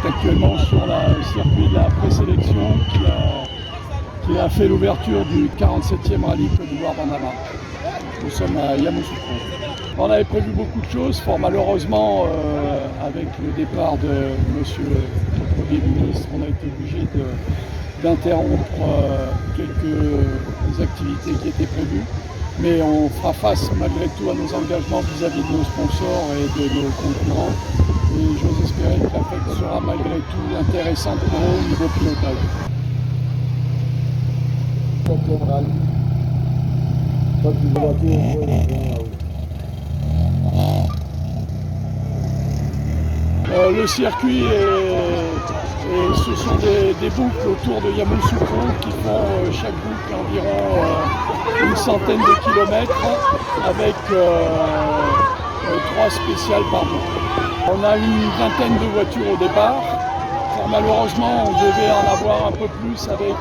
est actuellement sur le circuit de la présélection qui a fait l'ouverture du 47e rallye Côte d'Ivoire Bandama. Nous sommes à Yamoussoukro. On avait prévu beaucoup de choses, fort malheureusement, avec le départ de Monsieur le Premier ministre, on a été obligé d'interrompre quelques activités qui étaient prévues. Mais on fera face malgré tout à nos engagements vis-à-vis de nos sponsors et de nos concurrents. Et j'ose espérer que la fête sera malgré tout intéressante pour eux au niveau pilotage. Le circuit ce sont des boucles autour de Yamoussoukro qui font chaque boucle environ une centaine de kilomètres avec 3 spéciales par boucle. On a une vingtaine de voitures au départ. Malheureusement, on devait en avoir un peu plus avec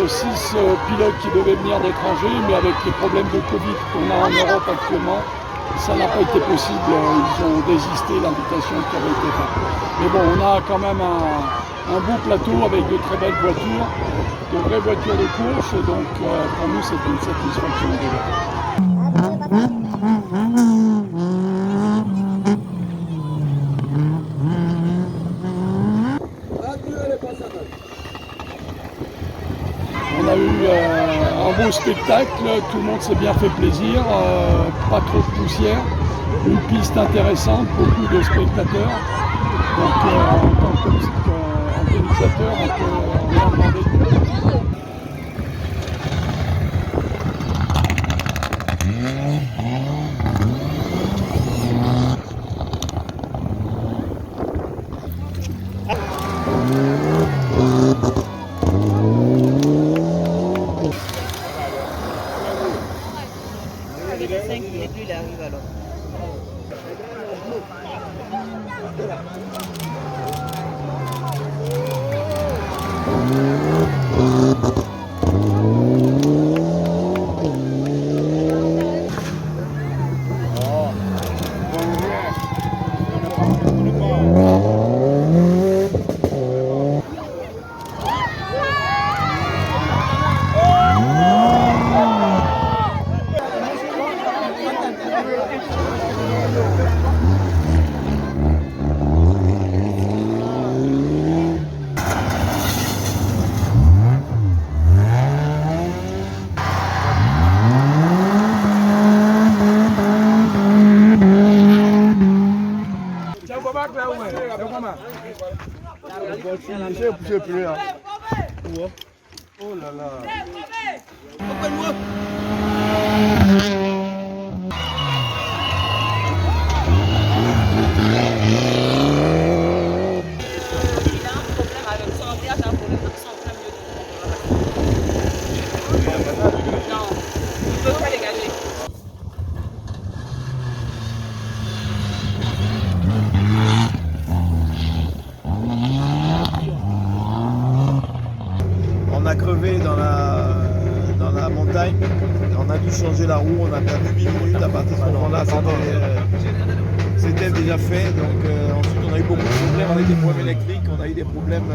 6 pilotes qui devaient venir d'étrangers, mais avec les problèmes de Covid qu'on a en Europe actuellement, ça n'a pas été possible. Ils ont désisté de l'invitation qui avait été faite. Mais bon, on a quand même un beau plateau avec de très belles voitures, de vraies voitures de course, donc pour nous c'est une satisfaction. On a eu un beau spectacle, tout le monde s'est bien fait plaisir, pas trop de poussière, une piste intéressante, beaucoup de spectateurs. Donc en tant qu'organisateur, on peut en demander de plus. Le 5 il est plus, il arrive alors. Oh là là. On a crevé dans la montagne, on a dû changer la roue, on a perdu 8 minutes à partir de ce moment-là, c'était déjà fait. Donc ensuite on a eu beaucoup de problèmes avec des problèmes électriques, on a eu des problèmes,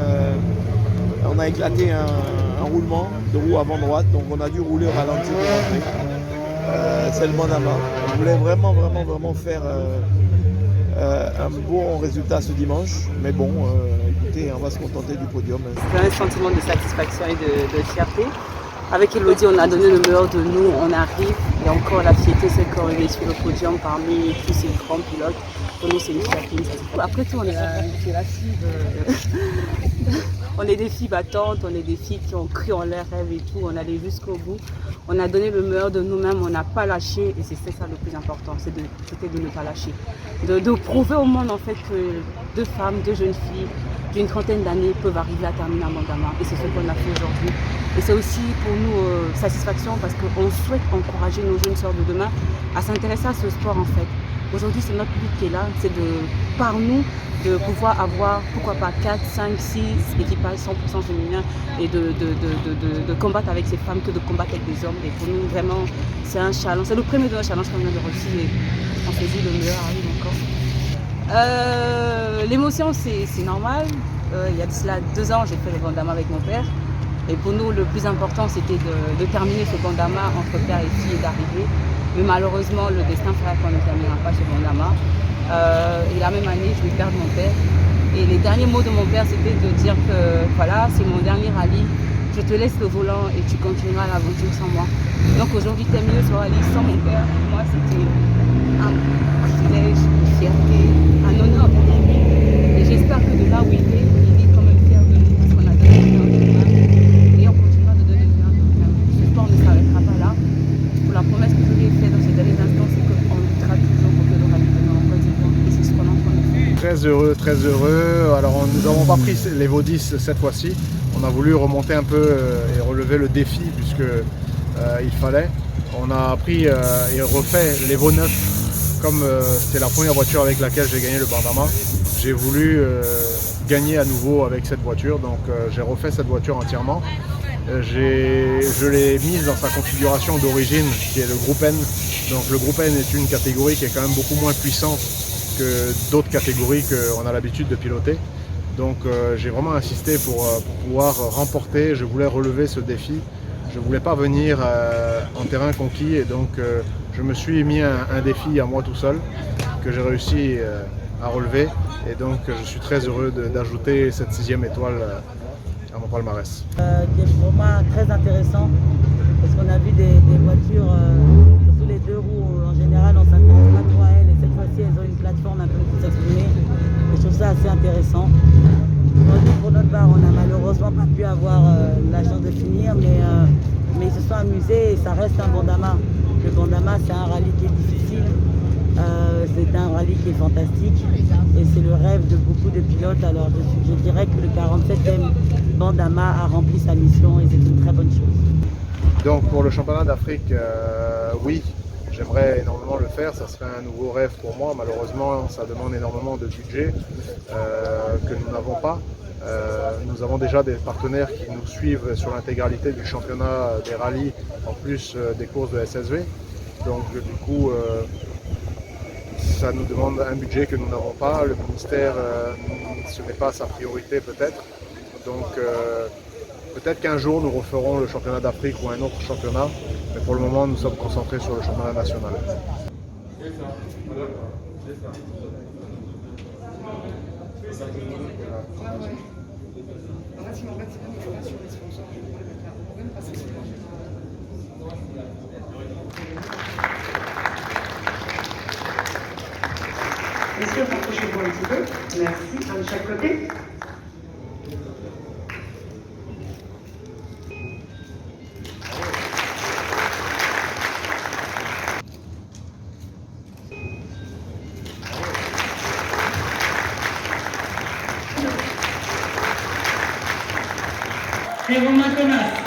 on a éclaté un roulement de roue avant droite, donc on a dû rouler au ralenti pour rentrer. C'est le Bandama. On voulait vraiment faire un bon résultat ce dimanche, mais bon, écoutez, on va se contenter du podium. C'est un sentiment de satisfaction et de fierté. Avec Elodie, on a donné le meilleur de nous, on arrive, et encore la fierté, c'est qu'on est sur le podium parmi tous ces grands pilotes. Pour nous, c'est une fierté, une satisfaction. Après tout, on est la fille on est des filles battantes, on est des filles qui ont cru en leurs rêves et tout, on allait jusqu'au bout. On a donné le meilleur de nous-mêmes, on n'a pas lâché, et c'est ça le plus important, c'était de ne pas lâcher. De prouver au monde en fait que 2 femmes, 2 jeunes filles d'une trentaine d'années peuvent arriver à terminer un Bandama. Et c'est ce qu'on a fait aujourd'hui. Et c'est aussi pour nous satisfaction parce qu'on souhaite encourager nos jeunes sœurs de demain à s'intéresser à ce sport en fait. Aujourd'hui, c'est notre public qui est là, c'est par nous de pouvoir avoir, pourquoi pas, 4, 5, 6 équipages 100% féminins et de combattre avec ces femmes que de combattre avec des hommes. Et pour nous, vraiment, c'est un challenge. C'est le premier de nos challenges qu'on vient de réussir et on s'est dit le meilleur arrive encore. L'émotion, c'est normal. Il y a de cela 2 ans, j'ai fait le Bandama avec mon père. Et pour nous, le plus important, c'était de terminer ce Bandama entre père et fille et d'arriver. Mais malheureusement, le destin fera qu'on ne terminera pas ce Bandama. Et la même année, je vais perdre mon père. Et les derniers mots de mon père, c'était de dire que voilà, c'est mon dernier rallye. Je te laisse le volant et tu continueras l'aventure sans moi. Donc aujourd'hui, terminer ce rallye sans mon père, pour moi, c'était un privilège, une fierté, un honneur derrière lui. Et j'espère que de là où il est quand même fier de nous parce qu'on a donné le meilleur de nous-mêmes et on continuera de donner le meilleur de nous-mêmes. Ce sport ne s'arrêtera pas là. Pour la promesse que je lui ai faite dans ces derniers instants, c'est qu'on luttera toujours pour que le rallye demeure en Côte d'Ivoire. Et c'est ce qu'on est en train de faire. Très heureux, très heureux. Alors nous n'avons pas pris les Vaudis cette fois-ci. On a voulu remonter un peu et relever le défi puisque il fallait. On a pris et refait les Vaux 9 comme c'est la première voiture avec laquelle j'ai gagné le Bandama. J'ai voulu gagner à nouveau avec cette voiture, donc j'ai refait cette voiture entièrement. Je l'ai mise dans sa configuration d'origine qui est le groupe N. Donc le groupe N est une catégorie qui est quand même beaucoup moins puissante que d'autres catégories qu'on a l'habitude de piloter. Donc j'ai vraiment insisté pour pouvoir remporter, je voulais relever ce défi. Je ne voulais pas venir en terrain conquis et donc je me suis mis un défi à moi tout seul que j'ai réussi à relever et donc je suis très heureux d'ajouter cette 6e étoile à mon palmarès. Des formats très intéressants parce qu'on a vu des voitures, surtout les 2 roues, en général on s'intéresse pas trop à elles et cette fois-ci elles ont une plateforme un peu plus exprimée et je trouve ça assez intéressant. Pour notre part, on n'a malheureusement pas pu avoir la chance de finir, mais ils se sont amusés et ça reste un Bandama. Le Bandama, c'est un rallye qui est difficile, c'est un rallye qui est fantastique et c'est le rêve de beaucoup de pilotes. Alors je dirais que le 47e Bandama a rempli sa mission et c'est une très bonne chose. Donc pour le championnat d'Afrique, oui, j'aimerais énormément le faire, ça serait un nouveau rêve pour moi. Malheureusement, ça demande énormément de budget que nous n'avons pas. Nous avons déjà des partenaires qui nous suivent sur l'intégralité du championnat des rallyes, en plus des courses de SSV. Donc du coup, ça nous demande un budget que nous n'avons pas. Le ministère, ce n'est pas sa priorité peut-être. Donc peut-être qu'un jour nous referons le championnat d'Afrique ou un autre championnat, mais pour le moment nous sommes concentrés sur le championnat national. Messieurs, rapprochez-vous un petit peu. Merci, un de chaque côté. Et Romain Thomas.